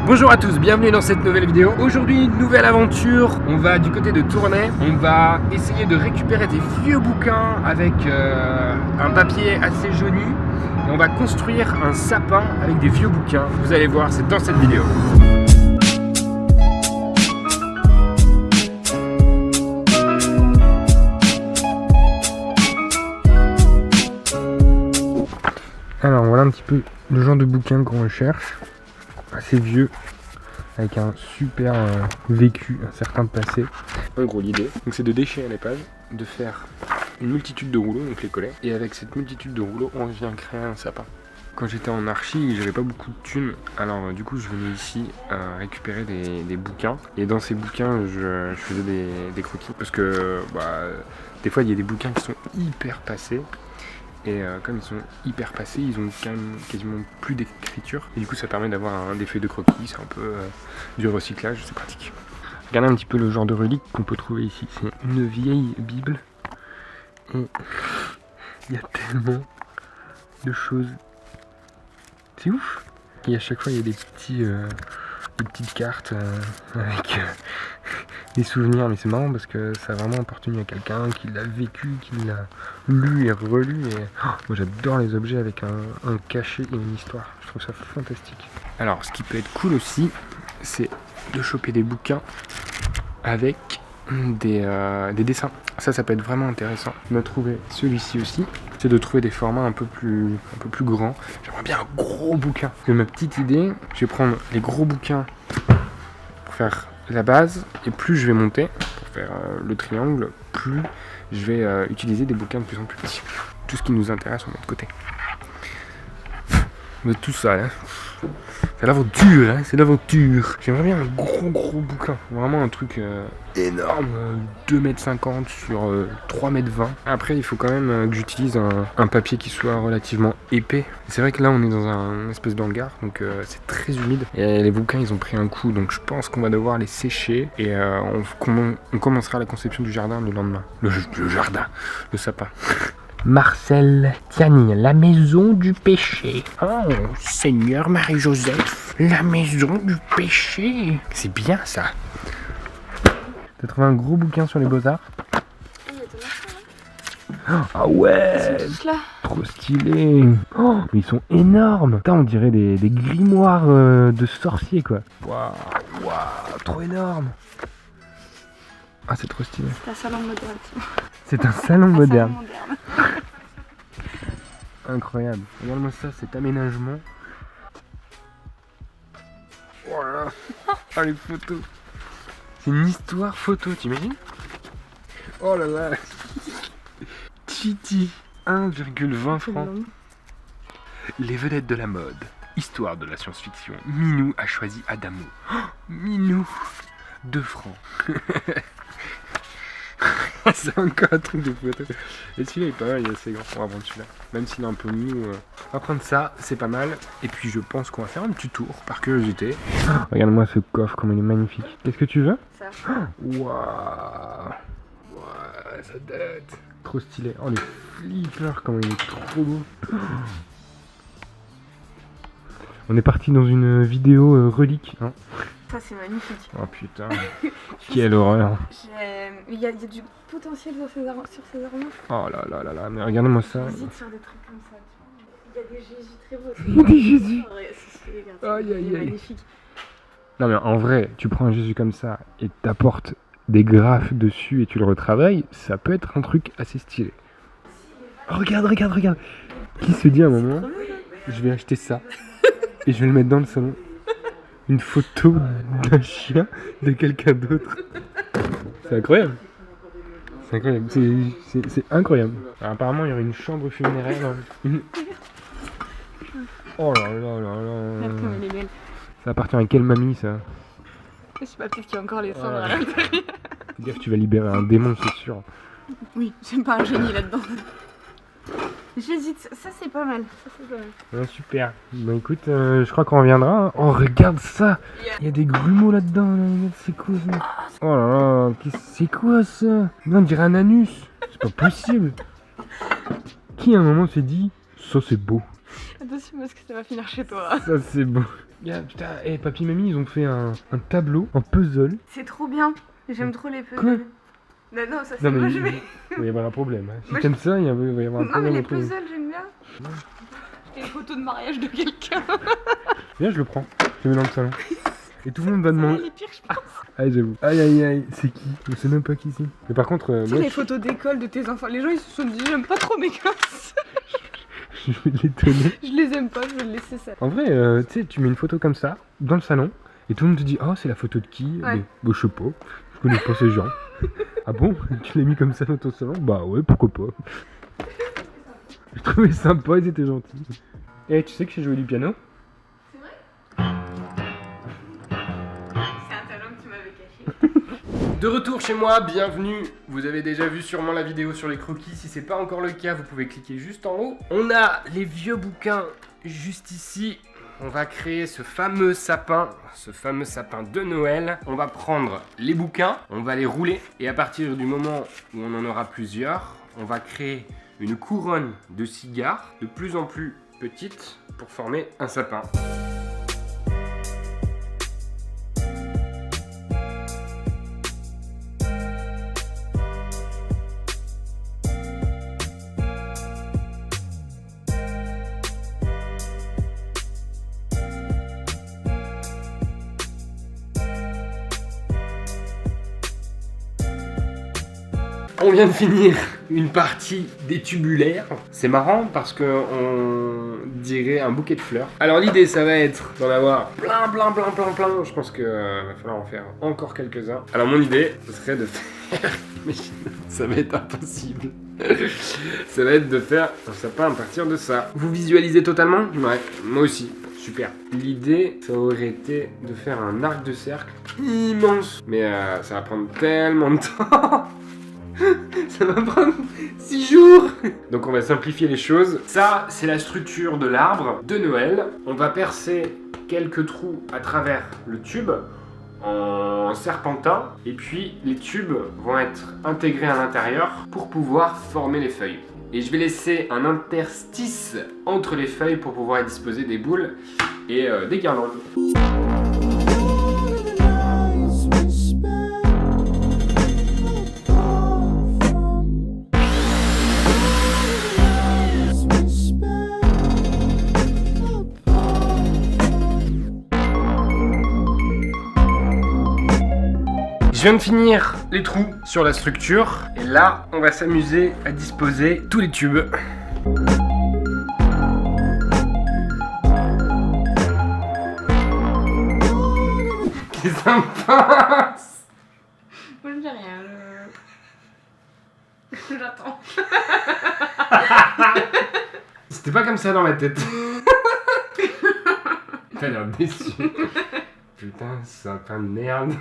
Bonjour à tous, bienvenue dans cette nouvelle vidéo. Aujourd'hui, une nouvelle aventure. On va du côté de Tournai. On va essayer de récupérer des vieux bouquins avec un papier assez jauni. Et on va construire un sapin avec des vieux bouquins. Vous allez voir, c'est dans cette vidéo. Alors voilà un petit peu le genre de bouquin qu'on recherche. Assez vieux, avec un super vécu, un certain passé. En gros l'idée, donc c'est de déchirer les pages, de faire une multitude de rouleaux, donc les coller, et avec cette multitude de rouleaux, on vient créer un sapin. Quand j'étais en archi, j'avais pas beaucoup de thunes, alors du coup je venais ici récupérer des bouquins, et dans ces bouquins je faisais des croquis, parce que des fois il y a des bouquins qui sont hyper passés. Et comme ils sont hyper passés, ils ont quand même quasiment plus d'écriture. Et du coup ça permet d'avoir des feuilles de croquis, c'est un peu du recyclage, c'est pratique. Regardez un petit peu le genre de relique qu'on peut trouver ici. C'est une vieille Bible. Et il y a tellement de choses. C'est ouf. Et à chaque fois il y a des petites cartes avec des souvenirs, mais c'est marrant parce que ça a vraiment appartenu à quelqu'un qui l'a vécu, qui l'a lu et relu. Et moi j'adore les objets avec un cachet et une histoire, je trouve ça fantastique. Alors ce qui peut être cool aussi, c'est de choper des bouquins avec des dessins. Ça peut être vraiment intéressant. On a trouvé celui-ci aussi, c'est de trouver des formats un peu plus grands. J'aimerais bien un gros bouquin. De ma petite idée, je vais prendre les gros bouquins pour faire la base, et plus je vais monter pour faire le triangle, plus je vais utiliser des bouquins de plus en plus petits. Tout ce qui nous intéresse, on met de côté. Mais tout ça, hein. C'est l'aventure, hein, c'est l'aventure. J'aimerais bien un gros bouquin, vraiment un truc énorme, 2,50 m sur 3,20 m. Après, il faut quand même que j'utilise un papier qui soit relativement épais. C'est vrai que là, on est dans un espèce d'hangar, donc c'est très humide. Et les bouquins, ils ont pris un coup, donc je pense qu'on va devoir les sécher. Et on commencera la conception du jardin le lendemain. Le jardin, le sapin. Marcel Tiani, la maison du péché. Oh, Seigneur Marie-Joseph, la maison du péché. C'est bien ça. T'as trouvé un gros bouquin sur les beaux-arts? Ah ouais, trop stylé. Oh, mais ils sont énormes. Putain, on dirait des grimoires de sorciers quoi. Waouh, trop énorme. Ah, c'est trop stylé. C'est un salon moderne. C'est un salon moderne. Incroyable. Regarde-moi ça, cet aménagement. Voilà. Oh, les photos. C'est une histoire photo, t'imagines? Oh là là. Titi, 1,20 francs. Les vedettes de la mode. Histoire de la science-fiction. Minou a choisi Adamo. Oh, Minou, 2 francs. C'est encore un truc de photo. Et celui-là est pas mal, il est assez grand. On va prendre celui-là. Même s'il est un peu mou. On va prendre ça, c'est pas mal. Et puis je pense qu'on va faire un petit tour par curiosité. Regarde-moi ce coffre, comme il est magnifique. Qu'est-ce que tu veux? Ça. Waouh. Ouais, ça date. Trop stylé. Oh, les flippers, comment il est trop beau. On est parti dans une vidéo relique. Hein. Ça c'est magnifique. Oh putain, quelle horreur. Il y a du potentiel sur ces armoires. Oh là là, mais regarde-moi ça. J'hésite sur des trucs comme ça. Il y a des Jésus très beaux. Il y a des Jésus. C'est magnifique. Non mais en vrai, tu prends un Jésus comme ça et t'apportes des graphes dessus et tu le retravailles, ça peut être un truc assez stylé. Regarde. Qui se dit à un moment, je vais acheter ça et je vais le mettre dans le salon. Une photo d'un chien de quelqu'un d'autre. C'est incroyable. C'est incroyable. C'est incroyable. Alors, apparemment, il y aurait une chambre funéraire. Oh là là. Ça appartient à quelle mamie ça? Je sais pas, peut-être qu'il y a encore les cendres à l'intérieur. Fais gaffe, tu vas libérer un démon, c'est sûr. Oui, j'aime pas un génie là-dedans. J'hésite, ça c'est pas mal. Ouais, super. Bon écoute, je crois qu'on reviendra. Hein. Oh regarde ça. Il y a des grumeaux là-dedans. Là. C'est quoi ça? Oh là là, c'est quoi ça? On dirait un anus. C'est pas possible. Qui à un moment s'est dit, ça c'est beau. Attention parce que ça va finir chez toi. Ça c'est beau. Putain, papy et mamie, ils ont fait un tableau, un puzzle. C'est trop bien. J'aime trop les Quoi? puzzles. Non, ça c'est Non, mais moi, il je vais. va y avoir un problème. Hein. Si Moi, t'aimes ça, il va y avoir un Non, mais problème les entre nous. puzzles, j'aime bien. J'ai une photo de mariage de quelqu'un. Viens, je le prends. Je le mets dans le salon. Et tout le monde va demander. Les pires, je pense. Ah, j'avoue. Aïe, c'est qui? Je sais même pas qui c'est. Mais par contre, Tu sais, moi, les photos d'école de tes enfants, les gens ils se sont dit j'aime pas trop mes gosses. je vais l'étonner. Je les aime pas, je vais le laisser ça. En vrai, tu sais, tu mets une photo comme ça, dans le salon, et tout le monde te dit, oh, c'est la photo de qui? Ouais. Mais, bon, je sais pas. Je connais pas ces gens. Ah bon? Tu l'as mis comme ça dans ton salon? Bah ouais, pourquoi pas. Je trouvais sympa, ils étaient gentils. Eh, tu sais que j'ai joué du piano? C'est vrai? C'est un talent que tu m'avais caché. De retour chez moi, bienvenue. Vous avez déjà vu sûrement la vidéo sur les croquis. Si c'est pas encore le cas, vous pouvez cliquer juste en haut. On a les vieux bouquins juste ici. On va créer ce fameux sapin de Noël. On va prendre les bouquins, on va les rouler. Et à partir du moment où on en aura plusieurs, on va créer une couronne de cigares de plus en plus petite pour former un sapin. On vient de finir une partie des tubulaires. C'est marrant parce que on dirait un bouquet de fleurs. Alors l'idée ça va être d'en avoir plein. Je pense que va falloir en faire encore quelques-uns. Alors mon idée ce serait de faire... Mais ça va être impossible. Ça va être de faire un sapin à partir de ça. Vous visualisez totalement? Ouais, moi aussi. Super. L'idée, ça aurait été de faire un arc de cercle immense. Mais ça va prendre tellement de temps. Ça va prendre 6 jours. Donc on va simplifier les choses. Ça, c'est la structure de l'arbre de Noël. On va percer quelques trous à travers le tube en serpentin. Et puis les tubes vont être intégrés à l'intérieur pour pouvoir former les feuilles. Et je vais laisser un interstice entre les feuilles pour pouvoir y disposer des boules et des guirlandes. Je viens de finir les trous sur la structure et là on va s'amuser à disposer tous les tubes. Qu'est-ce que ça me passe? Moi je dis rien. J'attends. C'était pas comme ça dans ma tête. T'as l'air déçu. Putain, sapin de merde.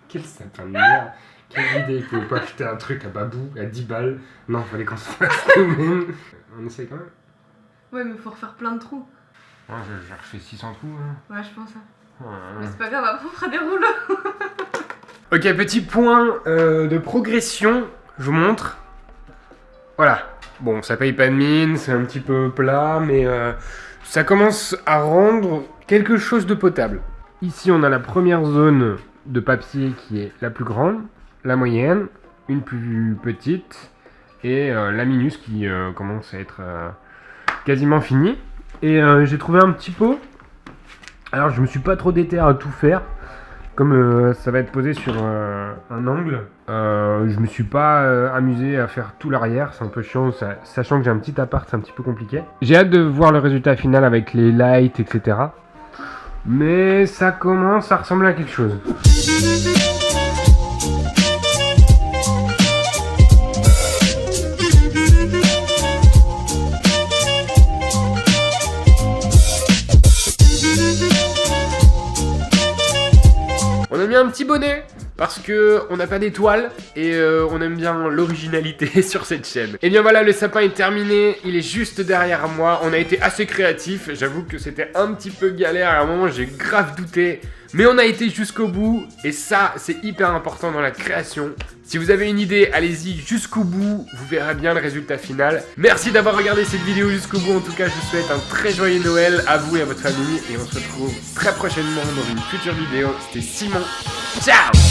Quel sapin de merde. Quelle idée, il faut pas acheter un truc à babou à 10 balles. Non, fallait qu'on se fasse nous-mêmes. On essaye quand même. Ouais, mais faut refaire plein de trous. Ouais, j'ai refait 600 trous. Hein. Ouais, je pense. Ouais. Mais c'est pas grave, après on fera des rouleaux. Ok, petit point de progression. Je vous montre. Voilà. Bon, ça paye pas de mine, c'est un petit peu plat, mais ça commence à rendre quelque chose de potable. Ici, on a la première zone de papier qui est la plus grande, la moyenne, une plus petite et la minus qui commence à être quasiment finie. Et j'ai trouvé un petit pot. Alors je me suis pas trop déter à tout faire. Comme ça va être posé sur un angle, je me suis pas amusé à faire tout l'arrière, c'est un peu chiant, sachant que j'ai un petit appart, c'est un petit peu compliqué. J'ai hâte de voir le résultat final avec les lights, etc. Mais ça commence à ressembler à quelque chose. On a mis un petit bonnet parce que on n'a pas d'étoile et on aime bien l'originalité sur cette chaîne. Et bien voilà, le sapin est terminé, il est juste derrière moi. On a été assez créatif, j'avoue que c'était un petit peu galère. À un moment j'ai grave douté, Mais on a été jusqu'au bout et ça, c'est hyper important dans la création. Si vous avez une idée, allez-y jusqu'au bout, vous verrez bien le résultat final. Merci d'avoir regardé cette vidéo jusqu'au bout. En tout cas, je vous souhaite un très joyeux Noël à vous et à votre famille. Et on se retrouve très prochainement dans une future vidéo. C'était Simon. Ciao!